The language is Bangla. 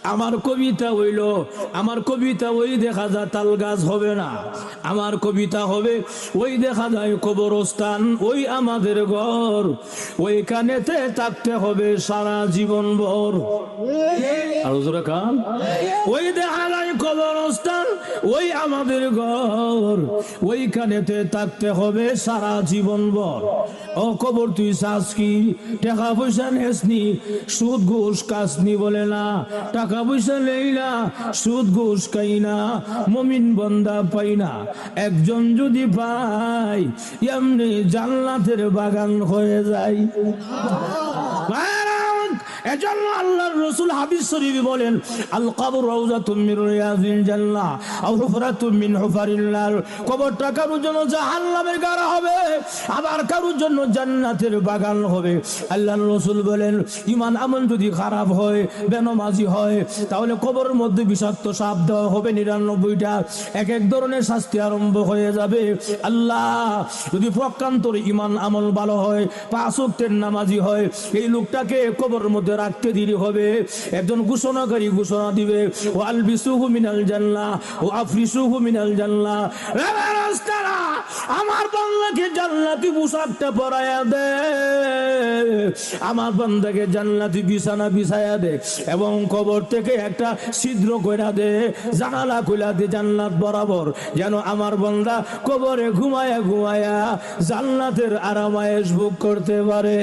আমার কবিতা হইল, আমার কবিতা ওই দেখা যায় তাল গাছ হবে না, আমার কবিতা হবে ওই দেখা যায় কবরস্থান, ওই আমাদের ঘর, ওইখানেতে থাকতে হবে সারা জীবন ভর। আর জোরে কান, ওই দেখা যায় কবরস্থান, ওই আমাদের ঘর, ওইখানেতে থাকতে হবে সারা জীবন ভর। ও কবর তুই চাস কি? টাকা পয়সা নেসনি, সুদ ঘুষ কাসনি বলে না, টাকা পয়সা নেই না, সুদ ঘুষ খাই না, মুমিন বান্দা পাই না। একজন যদি পাই এমনি জান্নাতের বাগান হয়ে যায়। এজন্য আল্লাহর রাসূল হাদিস শরীফে বলেন, আল কবর রাউযাতুম মিন রিয়াজিল জান্নাহ আও হুফরাতুম মিন হুফারিন নার। কবরটা কারোর জন্য জাহান্নামের গাড়া হবে, আবার কারোর জন্য জান্নাতের বাগান হবে। আল্লাহর রাসূল বলেন, ঈমান আমল যদি খারাপ হয়, বেনামাজি হয়, তাহলে কবরের মধ্যে বিষাক্ত সাপ দেওয়া হবে 99টা, এক এক ধরনের শাস্তি আরম্ভ হয়ে যাবে। আল্লাহ যদি প্রকান্তর ঈমান আমল ভালো হয়, 5 ওয়াক্তের নামাজি হয়, এই লোকটাকে কবরের মধ্যে রাখতে দেরি হবে। একজন ঘোষণাকারী ঘোষণা দিবে, ও আলবিসুহু মিনাল জান্নাহ ও আফরিসুহু মিনাল জান্নাহ। আমার বান্দাকে জান্নাতি পোশাকটা পরায়া দে, আমার বান্দাকে জান্নাতি বিছানা বিছায়া দে, এবং কবর থেকে একটা ছিদ্র কইরা দে, জানালা কইরা দে জান্নাত বরাবর, যেন আমার বান্দা কবরে ঘুমায়া ঘুমায়া জান্নাতের আরামায়েশ ভোগ করতে পারে।